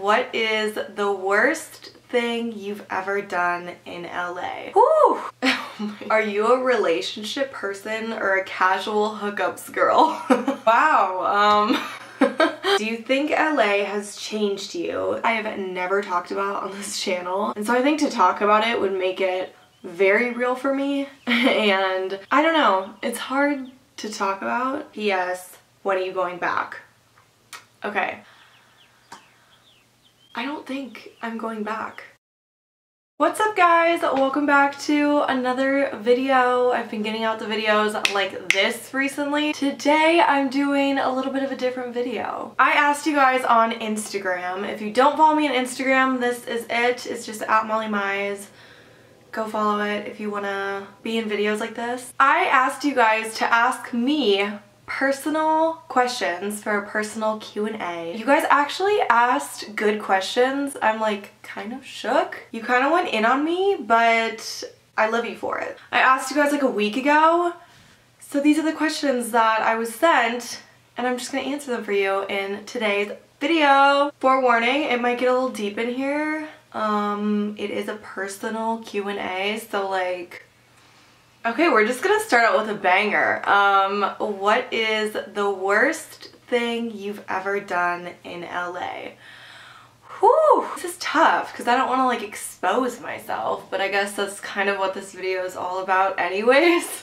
What is the worst thing you've ever done in LA? Whew! Are you a relationship person or a casual hookups girl? Wow, do you think LA has changed you? I have never talked about on this channel, and so I think to talk about it would make it very real for me, and I don't know, it's hard to talk about. P.S. When are you going back? Okay. I don't think I'm going back. What's up guys? Welcome back to another video. I've been getting out the videos like this recently. Today I'm doing a little bit of a different video. I asked you guys on Instagram. If you don't follow me on Instagram, this is it. It's just @MollyMize. Go follow it if you want to be in videos like this. I asked you guys to ask me personal questions for a personal Q&A. You guys actually asked good questions. I'm like kind of shook. You kind of went in on me, but I love you for it. I asked you guys like a week ago, so these are the questions that I was sent, and I'm just gonna answer them for you in today's video. Forewarning, it might get a little deep in here. It is a personal Q&A, so like, okay, we're just gonna start out with a banger. What is the worst thing you've ever done in LA? Whew, this is tough because I don't want to like expose myself, but I guess that's kind of what this video is all about anyways.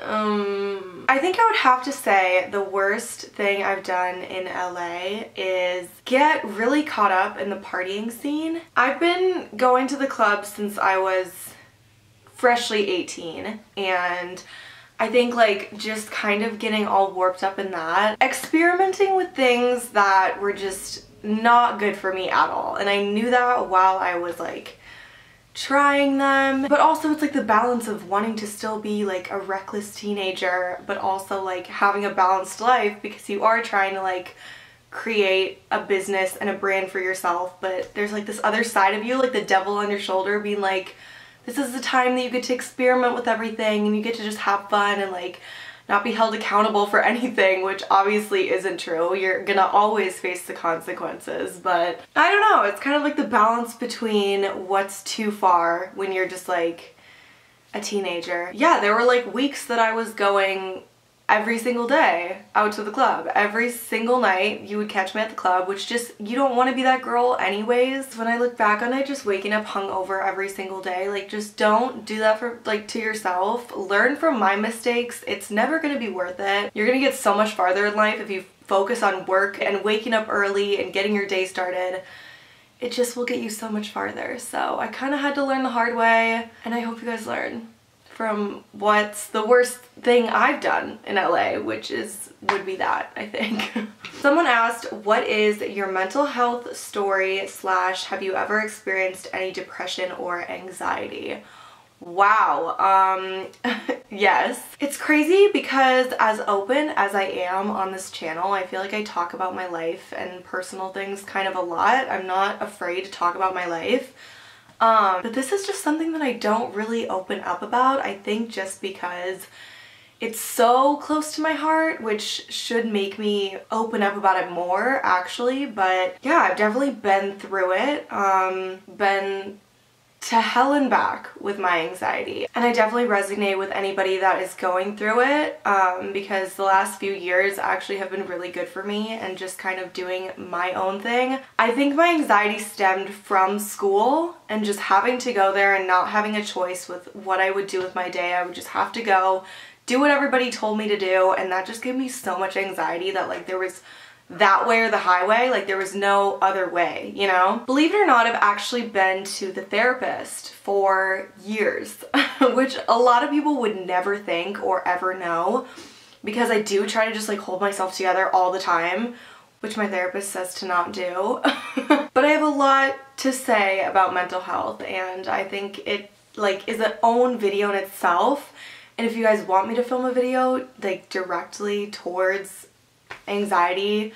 I think I would have to say the worst thing I've done in LA is get really caught up in the partying scene. I've been going to the club since I was freshly 18, and I think like just kind of getting all warped up in that, experimenting with things that were just not good for me at all, and I knew that while I was like trying them. But also it's like the balance of wanting to still be like a reckless teenager but also like having a balanced life, because you are trying to like create a business and a brand for yourself, but there's like this other side of you, like the devil on your shoulder being like, this is the time that you get to experiment with everything and you get to just have fun and like not be held accountable for anything, which obviously isn't true. You're gonna always face the consequences, but I don't know, it's kind of like the balance between what's too far when you're just like a teenager. Yeah, there were like weeks that I was going every single day out to the club. Every single night you would catch me at the club, which just, you don't want to be that girl anyways. When I look back on it, just waking up hungover every single day, like just don't do that for like to yourself. Learn from my mistakes. It's never going to be worth it. You're going to get so much farther in life if you focus on work and waking up early and getting your day started. It just will get you so much farther. So I kind of had to learn the hard way, and I hope you guys learn from what's the worst thing I've done in LA, which would be that, I think. Someone asked, what is your mental health story / have you ever experienced any depression or anxiety? Wow, yes. It's crazy because as open as I am on this channel, I feel like I talk about my life and personal things kind of a lot. I'm not afraid to talk about my life. But this is just something that I don't really open up about, I think just because it's so close to my heart, which should make me open up about it more actually. But yeah, I've definitely been through it, been to hell and back with my anxiety, and I definitely resonate with anybody that is going through it, because the last few years actually have been really good for me and just kind of doing my own thing. I think my anxiety stemmed from school and just having to go there and not having a choice with what I would do with my day. I would just have to go do what everybody told me to do, and that just gave me so much anxiety that like there was that way or the highway, like there was no other way, you know? Believe it or not, I've actually been to the therapist for years, which a lot of people would never think or ever know, because I do try to just like hold myself together all the time, which my therapist says to not do. But I have a lot to say about mental health, and I think it like is an own video in itself. And if you guys want me to film a video like directly towards anxiety,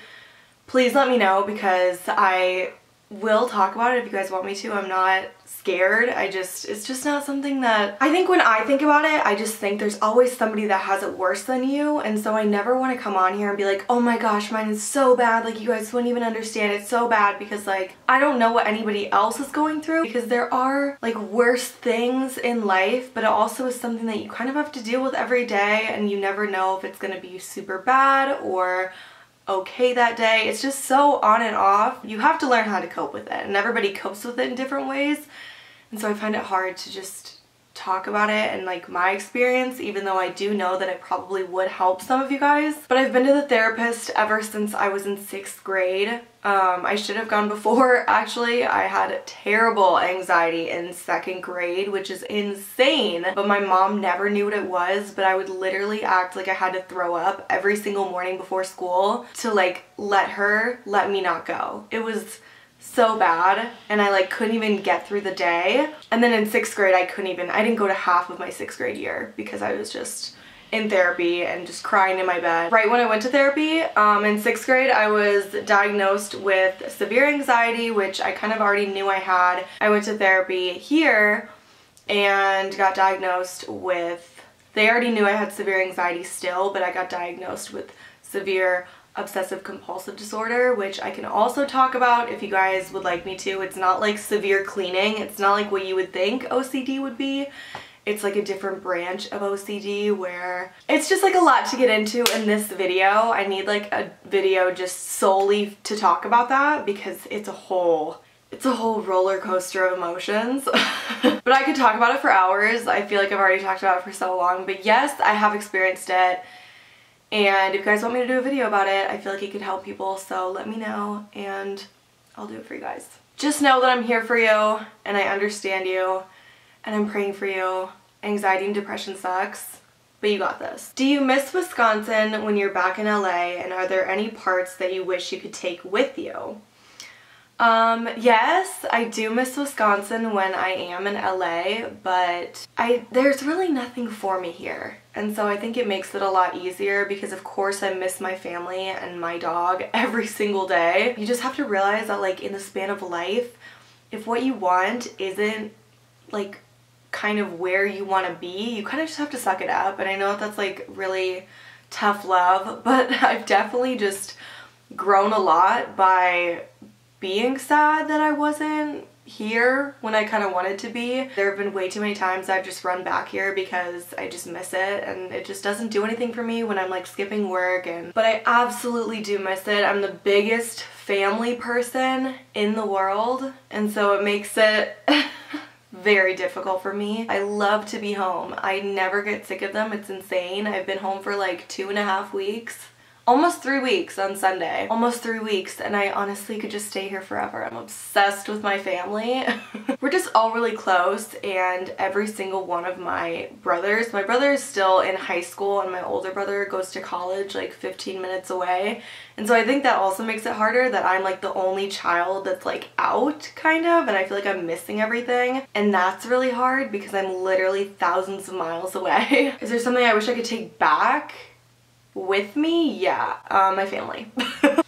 please let me know, because I will talk about it if you guys want me to. I'm not scared. It's just not something that, I think when I think about it, I just think there's always somebody that has it worse than you, and so I never want to come on here and be like, oh my gosh, mine is so bad, like you guys wouldn't even understand, it's so bad, because like I don't know what anybody else is going through, because there are like worse things in life, but it also is something that you kind of have to deal with every day, and you never know if it's gonna be super bad or okay that day. It's just so on and off. You have to learn how to cope with it, and everybody copes with it in different ways. And so I find it hard to just talk about it and like my experience, even though I do know that it probably would help some of you guys. But I've been to the therapist ever since I was in 6th grade. I should have gone before, actually. I had terrible anxiety in 2nd grade, which is insane. But my mom never knew what it was, but I would literally act like I had to throw up every single morning before school to like let me not go. It was so bad, and I like couldn't even get through the day. And then in 6th grade I didn't go to half of my 6th grade year because I was just in therapy and just crying in my bed. Right when I went to therapy, in 6th grade I was diagnosed with severe anxiety, which I kind of already knew I had. I went to therapy here and got diagnosed with, they already knew I had severe anxiety still, but I got diagnosed with severe obsessive compulsive disorder, which I can also talk about if you guys would like me to. It's not like severe cleaning. It's not like what you would think OCD would be. It's like a different branch of OCD where it's just like a lot to get into in this video. I need like a video just solely to talk about that, because it's a whole roller coaster of emotions. But I could talk about it for hours. I feel like I've already talked about it for so long, but yes, I have experienced it. And if you guys want me to do a video about it, I feel like it could help people, so let me know and I'll do it for you guys. Just know that I'm here for you and I understand you and I'm praying for you. Anxiety and depression sucks, but you got this. Do you miss Wisconsin when you're back in LA, and are there any parts that you wish you could take with you? Yes, I do miss Wisconsin when I am in LA, but there's really nothing for me here. And so I think it makes it a lot easier, because of course I miss my family and my dog every single day. You just have to realize that like in the span of life, if what you want isn't like kind of where you want to be, you kind of just have to suck it up. And I know that's like really tough love, but I've definitely just grown a lot by being sad that I wasn't here when I kind of wanted to be. There have been way too many times I've just run back here because I just miss it, and it just doesn't do anything for me when I'm like skipping work. But I absolutely do miss it. I'm the biggest family person in the world, and so it makes it very difficult for me. I love to be home. I never get sick of them. It's insane. I've been home for like 2.5 weeks. Almost 3 weeks on Sunday. Almost 3 weeks, and I honestly could just stay here forever. I'm obsessed with my family. We're just all really close, and every single one of my brother is still in high school, and my older brother goes to college like 15 minutes away. And so I think that also makes it harder that I'm like the only child that's like out, kind of, and I feel like I'm missing everything. And that's really hard because I'm literally thousands of miles away. Is there something I wish I could take back with me? Yeah, my family.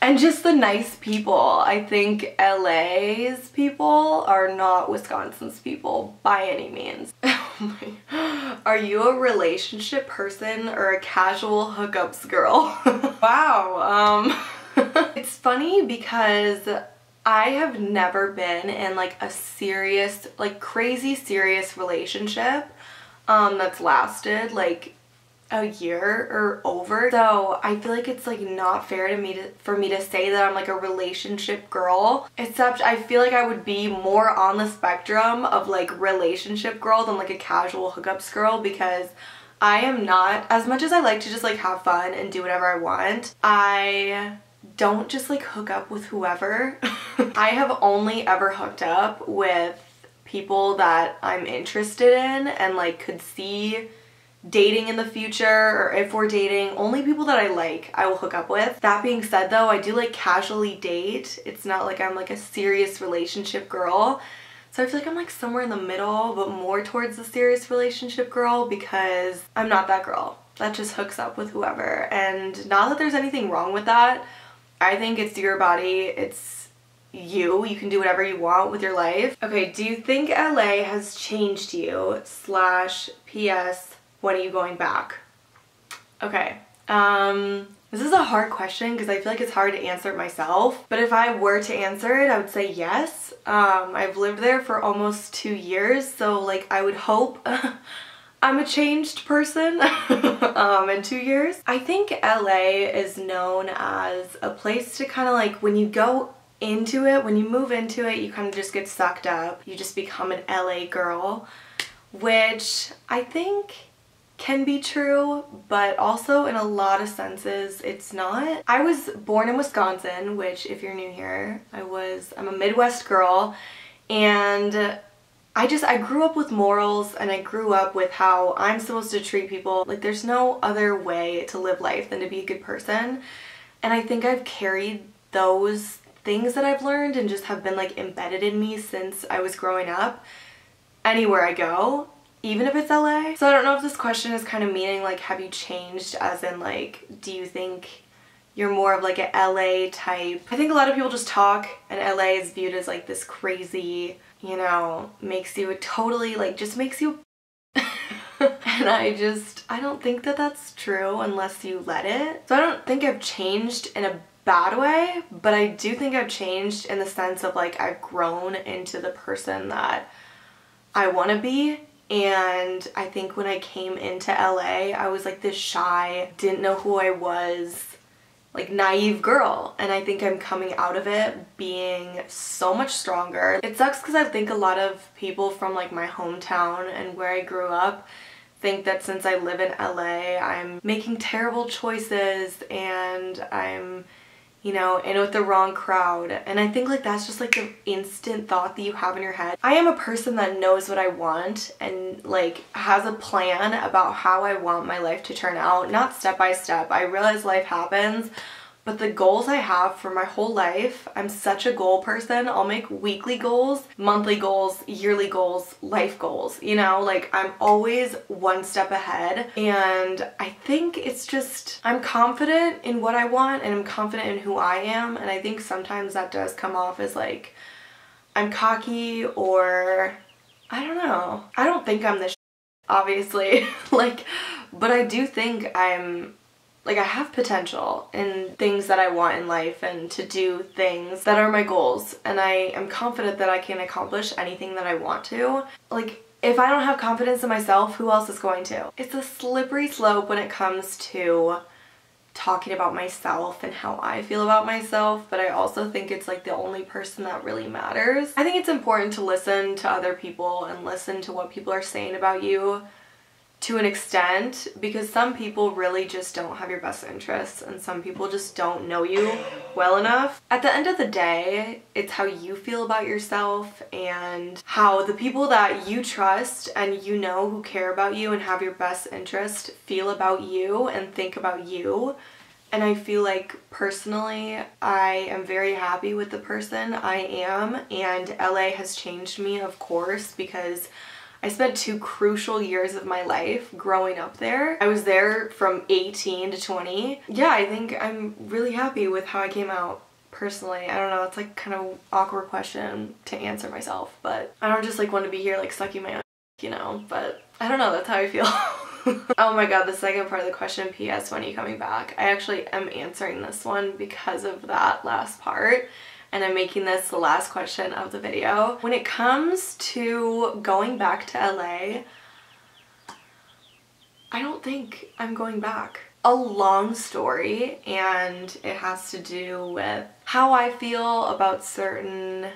And just the nice people. I think LA's people are not Wisconsin's people by any means. Are you a relationship person or a casual hookups girl? Wow. It's funny because I have never been in like a serious, like crazy serious relationship that's lasted like a year or over. So I feel like it's like not fair for me to say that I'm like a relationship girl, except I feel like I would be more on the spectrum of like relationship girl than like a casual hookups girl, because I am not, as much as I like to just like have fun and do whatever I want, I don't just like hook up with whoever. I have only ever hooked up with people that I'm interested in and like could see dating in the future, or if we're dating, only people that I like I will hook up with. That being said though, I do like casually date. It's not like I'm like a serious relationship girl. So I feel like I'm like somewhere in the middle, but more towards the serious relationship girl, because I'm not that girl that just hooks up with whoever. And not that there's anything wrong with that. I think it's your body. It's you. You can do whatever you want with your life. Okay, do you think LA has changed you? / PS, when are you going back? Okay, this is a hard question because I feel like it's hard to answer it myself. But if I were to answer it, I would say yes. I've lived there for almost 2 years, so like I would hope I'm a changed person in 2 years. I think LA is known as a place to kind of like, when you go into it, when you move into it, you kind of just get sucked up. You just become an LA girl, which I think can be true, but also in a lot of senses it's not. I was born in Wisconsin, which if you're new here, I'm a Midwest girl, and I grew up with morals, and I grew up with how I'm supposed to treat people. Like, there's no other way to live life than to be a good person, and I think I've carried those things that I've learned and just have been like embedded in me since I was growing up anywhere I go, even if it's LA. So I don't know if this question is kind of meaning like, have you changed, as in like, do you think you're more of like an LA type? I think a lot of people just talk, and LA is viewed as like this crazy, you know, makes you totally like, just makes you and I don't think that that's true unless you let it. So I don't think I've changed in a bad way, but I do think I've changed in the sense of like, I've grown into the person that I want to be. And I think when I came into LA, I was like this shy, didn't know who I was, like naive girl. And I think I'm coming out of it being so much stronger. It sucks because I think a lot of people from like my hometown and where I grew up think that since I live in LA, I'm making terrible choices and I'm, you know, in with the wrong crowd. And I think like that's just like the instant thought that you have in your head. I am a person that knows what I want and like has a plan about how I want my life to turn out, not step by step. I realize life happens, but the goals I have for my whole life, I'm such a goal person. I'll make weekly goals, monthly goals, yearly goals, life goals, you know, like I'm always one step ahead. And I think it's just, I'm confident in what I want and I'm confident in who I am. And I think sometimes that does come off as like, I'm cocky, or I don't know. I don't think I'm this obviously, like, but I do think I have potential in things that I want in life and to do things that are my goals, and I am confident that I can accomplish anything that I want to. Like, if I don't have confidence in myself, who else is going to? It's a slippery slope when it comes to talking about myself and how I feel about myself, but I also think it's like the only person that really matters. I think it's important to listen to other people and listen to what people are saying about you to an extent, because some people really just don't have your best interests and some people just don't know you well enough. At the end of the day, it's how you feel about yourself and how the people that you trust and you know who care about you and have your best interest feel about you and think about you. And I feel like personally, I am very happy with the person I am, and LA has changed me, of course, because I spent 2 crucial years of my life growing up there. I was there from 18 to 20. Yeah, I think I'm really happy with how I came out personally. I don't know, it's like kind of awkward question to answer myself, but I don't just like want to be here like sucking my own, you know, but I don't know, that's how I feel. Oh my god, the second part of the question, PS, when are you coming back? I actually am answering this one because of that last part, and I'm making this the last question of the video. When it comes to going back to LA, I don't think I'm going back. A long story, and it has to do with how I feel about certain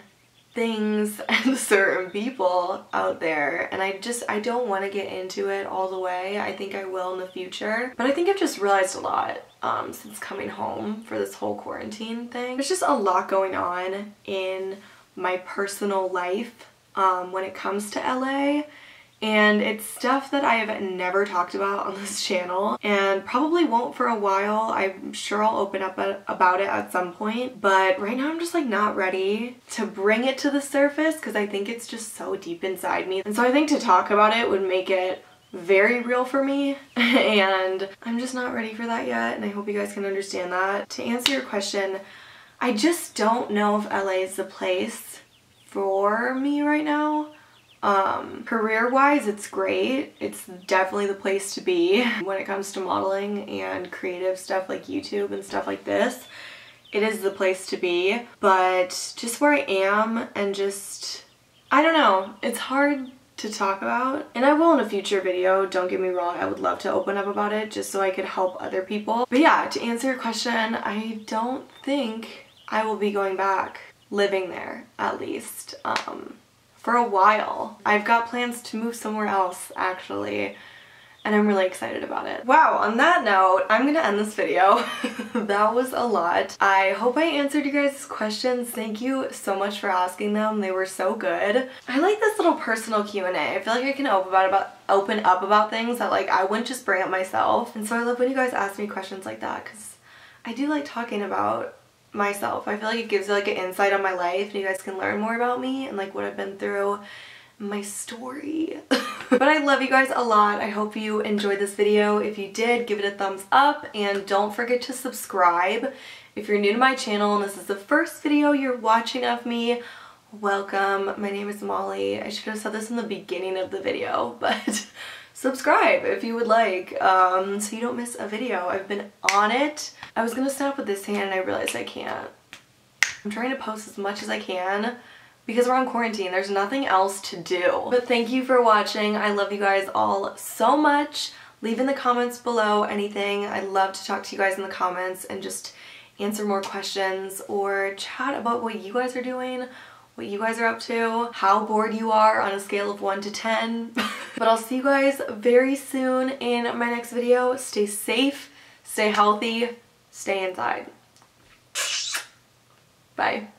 things and certain people out there, and I don't want to get into it all the way. I think I will in the future, but I think I've just realized a lot since coming home for this whole quarantine thing. There's just a lot going on in my personal life when it comes to LA, and it's stuff that I have never talked about on this channel and probably won't for a while. I'm sure I'll open up about it at some point, but right now I'm just like not ready to bring it to the surface because I think it's just so deep inside me. And so I think to talk about it would make it very real for me, and I'm just not ready for that yet, and I hope you guys can understand that. To answer your question, I just don't know if LA is the place for me right now. Career-wise, it's great. It's definitely the place to be when it comes to modeling and creative stuff like YouTube and stuff like this. It is the place to be, but just where I am and just, I don't know, it's hard to talk about. And I will in a future video, don't get me wrong, I would love to open up about it just so I could help other people. But yeah, to answer your question, I don't think I will be going back living there, at least. For a while. I've got plans to move somewhere else, actually, and I'm really excited about it. Wow, on that note, I'm gonna end this video. That was a lot. I hope I answered you guys' questions. Thank you so much for asking them. They were so good. I like this little personal Q&A. I feel like I can open up about things that like I wouldn't just bring up myself. And so I love when you guys ask me questions like that because I do like talking about myself. I feel like it gives you like an insight on my life and you guys can learn more about me and like what I've been through, my story. But I love you guys a lot. I hope you enjoyed this video. If you did, give it a thumbs up and don't forget to subscribe. If you're new to my channel and this is the first video you're watching of me, welcome. My name is Molly. I should have said this in the beginning of the video, but subscribe if you would like, so you don't miss a video. I've been on it. I was gonna snap with this hand and I realized I can't. I'm trying to post as much as I can because we're on quarantine. There's nothing else to do. But thank you for watching. I love you guys all so much. Leave in the comments below anything. I'd love to talk to you guys in the comments and just answer more questions or chat about what you guys are doing, what you guys are up to, how bored you are on a scale of 1 to 10. But I'll see you guys very soon in my next video. Stay safe, stay healthy, stay inside. Bye.